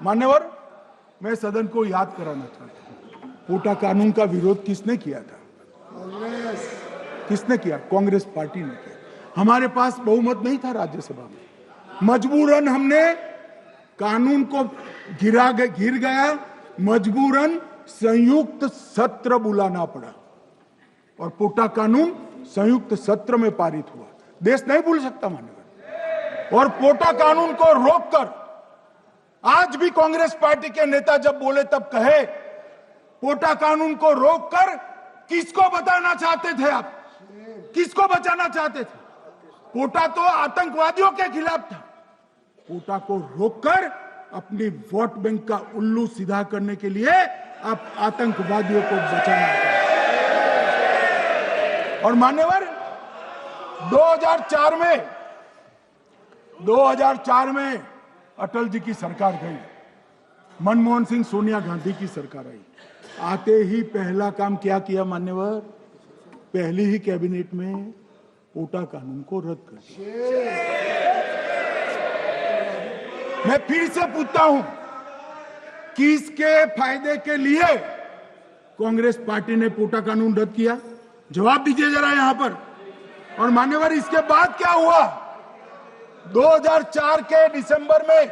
मान्यवर, मैं सदन को याद कराना चाहता हूं, पोटा कानून का विरोध किसने किया था? कांग्रेस। किसने किया? कांग्रेस पार्टी ने किया। हमारे पास बहुमत नहीं था राज्यसभा में, मजबूरन हमने कानून को गिर गया, मजबूरन संयुक्त सत्र बुलाना पड़ा और पोटा कानून संयुक्त सत्र में पारित हुआ। देश नहीं भूल सकता मान्यवर। और पोटा कानून को रोककर आज भी कांग्रेस पार्टी के नेता जब बोले तब कहे, पोटा कानून को रोककर किसको बताना चाहते थे आप? किसको बचाना चाहते थे? पोटा तो आतंकवादियों के खिलाफ था। पोटा को रोककर अपनी वोट बैंक का उल्लू सीधा करने के लिए आप आतंकवादियों को बचाना चाहते। और मान्यवर, 2004 में अटल जी की सरकार गई, मनमोहन सिंह सोनिया गांधी की सरकार आई। आते ही पहला काम क्या किया मान्यवर? पहली ही कैबिनेट में पोटा कानून को रद्द कर दिया। मैं फिर से पूछता हूं, किसके फायदे के लिए कांग्रेस पार्टी ने पोटा कानून रद्द किया? जवाब दीजिए जरा यहां पर। और मान्यवर, इसके बाद क्या हुआ? 2004 के दिसंबर में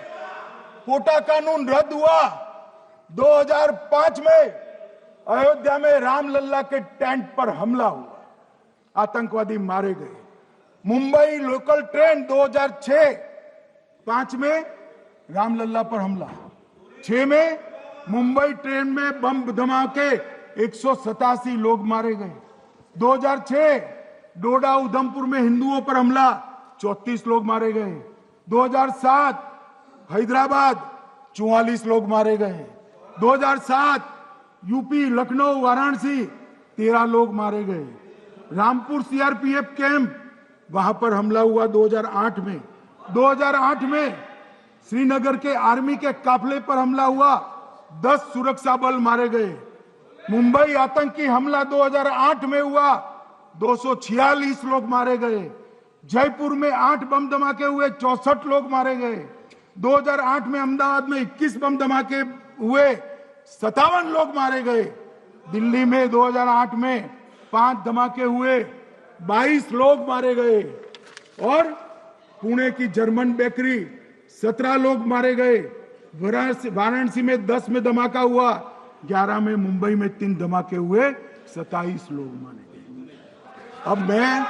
पोटा कानून रद्द हुआ। 2005 में अयोध्या में रामलल्ला के टेंट पर हमला हुआ, आतंकवादी मारे गए। मुंबई लोकल ट्रेन 2006-5 में रामलल्ला पर हमला, 6 में मुंबई ट्रेन में बम धमाके 187 लोग मारे गए। 2006 डोडा उधमपुर में हिंदुओं पर हमला, 34 लोग मारे गए। 2007 हैदराबाद 44 लोग मारे गए। 2007 यूपी लखनऊ वाराणसी 13 लोग मारे गए। रामपुर सीआरपीएफ कैंप, वहां पर हमला हुआ 2008 में। 2008 में श्रीनगर के आर्मी के काफिले पर हमला हुआ, 10 सुरक्षा बल मारे गए। मुंबई आतंकी हमला 2008 में हुआ, 246 लोग मारे गए। जयपुर में 8 बम धमाके हुए, 64 लोग मारे गए। 2008 में अहमदाबाद में 21 बम धमाके हुए, 57 लोग मारे गए। दिल्ली में 2008 में 5 धमाके हुए, 22 लोग मारे गए। और पुणे की जर्मन बेकरी 17 लोग मारे गए। वाराणसी में 10 में धमाका हुआ, 11 में मुंबई में 3 धमाके हुए, 27 लोग मारे गए। अब मैं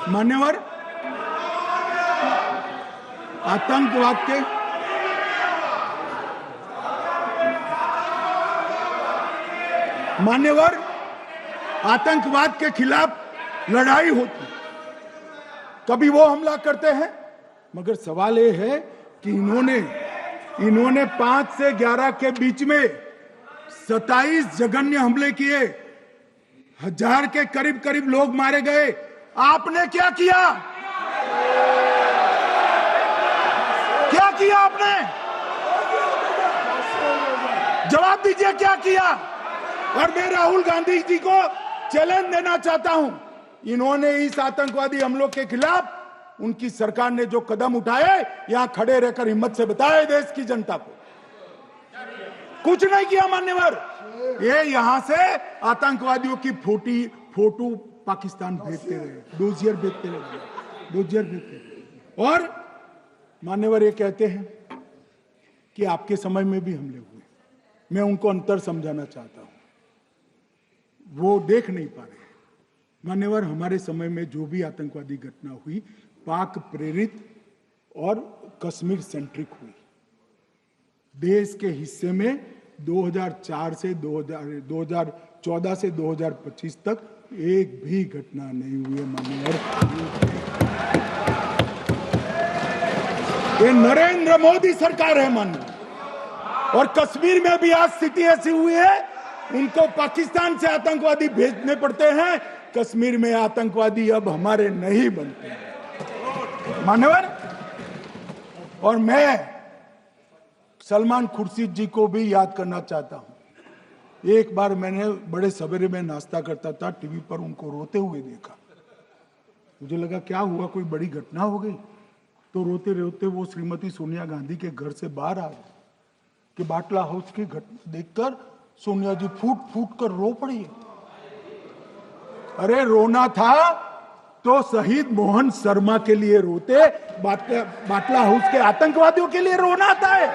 मान्यवर, आतंकवाद के मान्यवर आतंकवाद के खिलाफ लड़ाई होती, कभी वो हमला करते हैं, मगर सवाल ये है कि इन्होंने 5 से 11 के बीच में 27 जघन्य हमले किए, 1000 के करीब लोग मारे गए। आपने क्या किया? क्या किया आपने? जवाब दीजिए, क्या किया? और मैं राहुल गांधी जी को चैलेंज देना चाहता हूं, इन्होंने इस आतंकवादी हमलों के खिलाफ उनकी सरकार ने जो कदम उठाए, यहां खड़े रहकर हिम्मत से बताए देश की जनता को। कुछ नहीं किया मान्यवर। ये यहां से आतंकवादियों की फोटो पाकिस्तान भेजते रहे, डोजियर भेजते रहे। और मान्यवर ये कहते हैं कि आपके समय में भी हमले हुए। मैं उनको अंतर समझाना चाहता हूं, वो देख नहीं पा रहे। मान्यवर, हमारे समय में जो भी आतंकवादी घटना हुई, पाक प्रेरित और कश्मीर सेंट्रिक हुई। देश के हिस्से में 2014 से 2025 तक एक भी घटना नहीं हुई है मान्यवर। ये नरेंद्र मोदी सरकार है मान्यवर। और कश्मीर में भी आज स्थिति ऐसी हुई है, उनको पाकिस्तान से आतंकवादी भेजने पड़ते हैं। कश्मीर में आतंकवादी अब हमारे नहीं बनते हैं मान्यवर। और मैं सलमान खुर्शीद जी को भी याद करना चाहता हूं। एक बार मैंने बड़े सवेरे में नाश्ता करता था, टीवी पर उनको रोते हुए देखा। मुझे लगा क्या हुआ, कोई बड़ी घटना हो गई। तो रोते रोते वो श्रीमती सोनिया गांधी के घर से बाहर आ गए कि बाटला हाउस की घटना देखकर सोनिया जी फूट फूट कर रो पड़ी। अरे रोना था तो शहीद मोहन शर्मा के लिए रोते, बाटला हाउस के आतंकवादियों के लिए रोना आता है।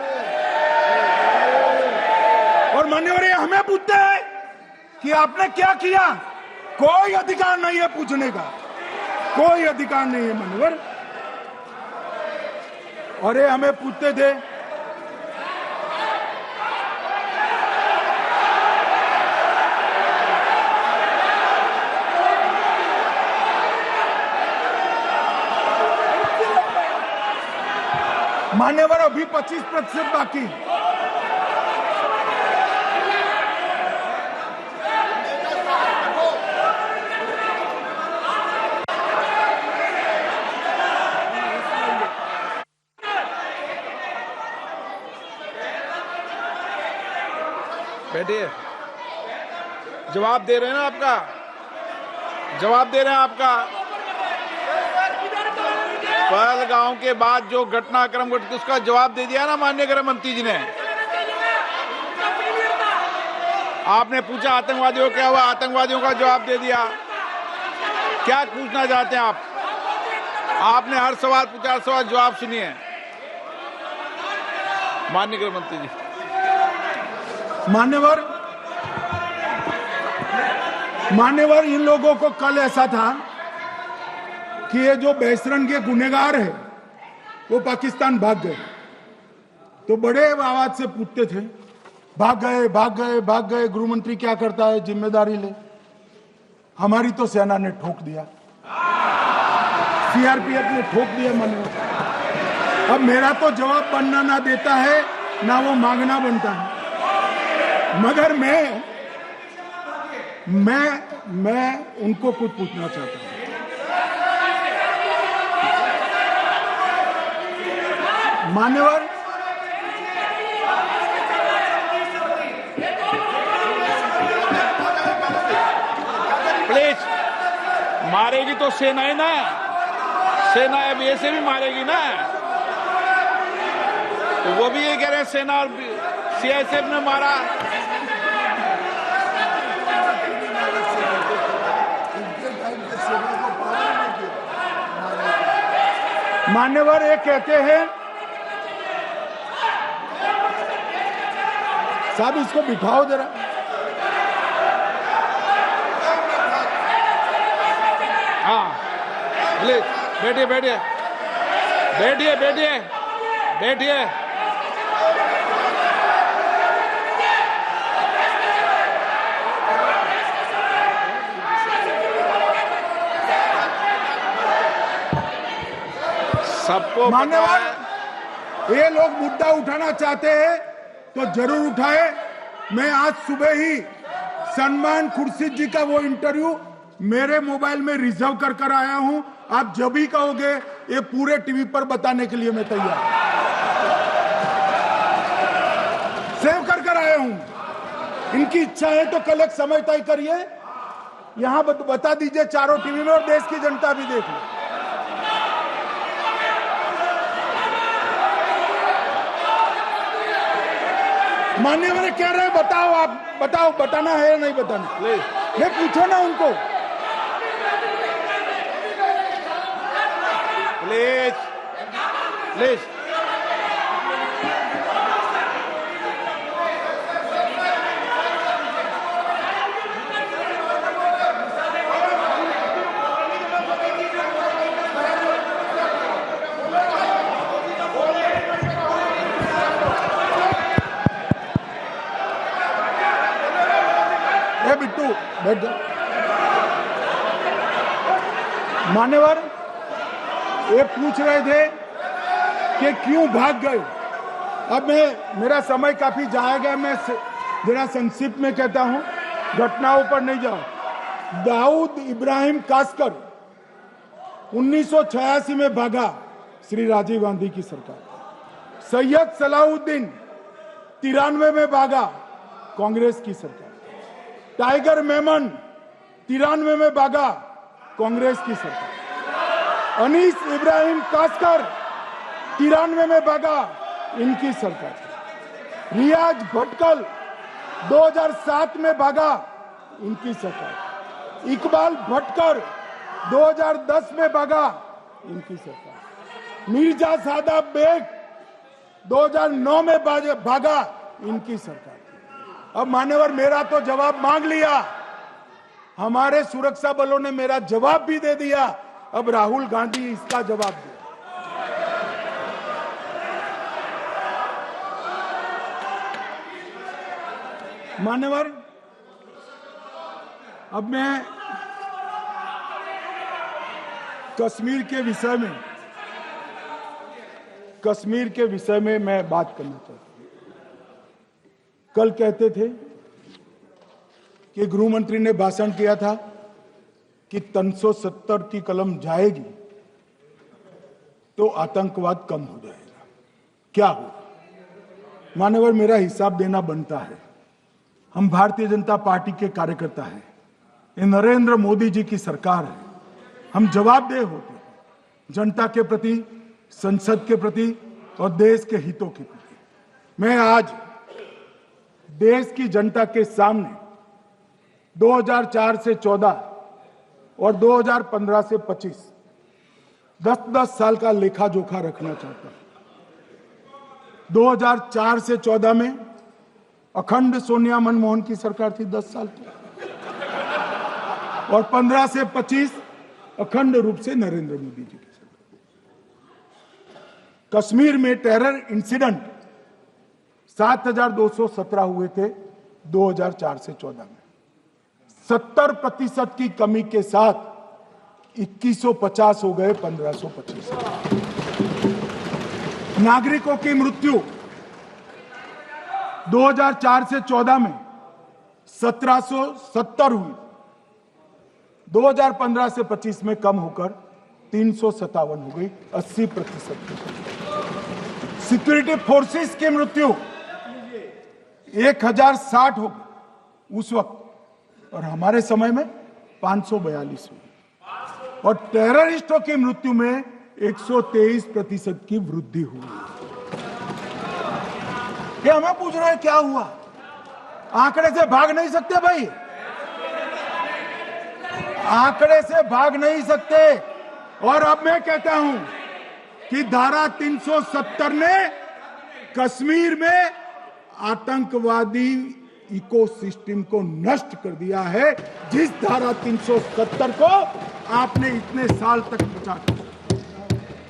और मान्यवर हमें पूछते हैं कि आपने क्या किया। कोई अधिकार नहीं है पूछने का, कोई अधिकार नहीं है मान्यवर। और ये हमें पूछते थे मान्यवर अभी 25% बाकी। बैठिए, जवाब दे रहे हैं ना, आपका जवाब दे रहे हैं। आपका पहलगांव के बाद जो घटनाक्रम घटित उसका जवाब दे दिया ना माननीय गृह मंत्री जी ने। आपने पूछा आतंकवादियों क्या हुआ, आतंकवादियों का जवाब दे दिया। क्या पूछना चाहते हैं आप? आपने हर सवाल पूछा, हर सवाल जवाब सुनिए माननीय गृह मंत्री जी। मान्यवर इन लोगों को कल ऐसा था कि ये जो बेसरन के गुनहगार है वो पाकिस्तान भाग गए, तो बड़े आवाज से पूछते थे भाग गए भाग गए भाग गए, गृह मंत्री क्या करता है, जिम्मेदारी ले। हमारी तो सेना ने ठोक दिया, सीआरपीएफ ने ठोक दिया। मान्यवर अब मेरा तो जवाब बनना ना देता है ना वो मांगना बनता है, मगर मैं उनको कुछ पूछना चाहता हूं। मान्यवर प्लीज, मारेगी तो सेना है ना, सेना अब ऐसे भी मारेगी ना, तो वो भी ये कह रहे हैं सेना और सीआईएसएफ ने मारा। मान्यवर ये कहते हैं साहब इसको बिठाओ जरा। हाँ प्लीज बैठिए बैठिए बैठिए बैठिए बैठिए। सबको मान्यवर ये लोग मुद्दा उठाना चाहते हैं तो जरूर उठाए। मैं आज सुबह ही सलमान खुर्शीद जी का वो इंटरव्यू मेरे मोबाइल में रिजर्व कर आया हूं। आप जब भी कहोगे ये पूरे टीवी पर बताने के लिए मैं तैयार सेव कर आया हूं। इनकी इच्छा है तो कल एक समय तय करिए, यहां बता दीजिए चारों टीवी में, और देश की जनता भी देख ले। मान्यवर कह रहे हैं बताओ, आप बताओ, बताना है या नहीं बताना? ये पूछो ना उनको। प्लीज प्लीज बिट्टू बैठ जा। मान्यवर ये पूछ रहे थे कि क्यों भाग गए। अब मेरा समय काफी जाएगा, मैं जरा संक्षिप्त में कहता हूं, घटनाओं पर नहीं जाऊं। दाऊद इब्राहिम कासकर 1986 में भागा, श्री राजीव गांधी की सरकार। सैयद सलाउद्दीन 93 में भागा, कांग्रेस की सरकार। टाइगर मेमन 93 में भागा, कांग्रेस की सरकार। अनीस इब्राहिम कासकर 93 में भागा, इनकी सरकार। रियाज भटकल 2007 में भागा, इनकी सरकार। इकबाल भटकर 2010 में भागा, इनकी सरकार। मिर्जा सादाब बेग 2009 में भागा, इनकी सरकार। अब मान्यवर मेरा तो जवाब मांग लिया, हमारे सुरक्षा बलों ने मेरा जवाब भी दे दिया, अब राहुल गांधी इसका जवाब दे। मान्यवर, अब मैं कश्मीर के विषय में मैं बात करना चाहता हूं। कल कहते थे कि गृह मंत्री ने भाषण किया था कि 370 की कलम जाएगी तो आतंकवाद कम हो जाएगा। क्या हो? मान्यवर, मेरा हिसाब देना बनता है। हम भारतीय जनता पार्टी के कार्यकर्ता हैं, ये नरेंद्र मोदी जी की सरकार है, हम जवाबदेह होते हैं जनता के प्रति, संसद के प्रति और देश के हितों के प्रति। मैं आज देश की जनता के सामने 2004 से 14 और 2015 से 25 10-10 साल का लेखा जोखा रखना चाहता हूं। 2004 से 14 में अखंड सोनिया मनमोहन की सरकार थी 10 साल की, और 15 से 25 अखंड रूप से नरेंद्र मोदी जी की सरकार। कश्मीर में टेरर इंसिडेंट 7,217 हुए थे 2004 से 14 में। 70% की कमी के साथ 2150 हो गए 1525। नागरिकों की मृत्यु 2004 से 14 में 1770 हुई, 2015 से 25 में कम होकर 357 हो गई, 80%। सिक्योरिटी फोर्सेस की मृत्यु 1060 हो गई उस वक्त, और हमारे समय में 542 हुई, और टेररिस्टों की मृत्यु में 123% की वृद्धि हुई। ये हमें पूछ रहे हैं क्या हुआ? आंकड़े से भाग नहीं सकते भाई, आंकड़े से भाग नहीं सकते। और अब मैं कहता हूं कि धारा 370 ने कश्मीर में आतंकवादी इकोसिस्टम को नष्ट कर दिया है, जिस धारा 370 को आपने इतने साल तक बचा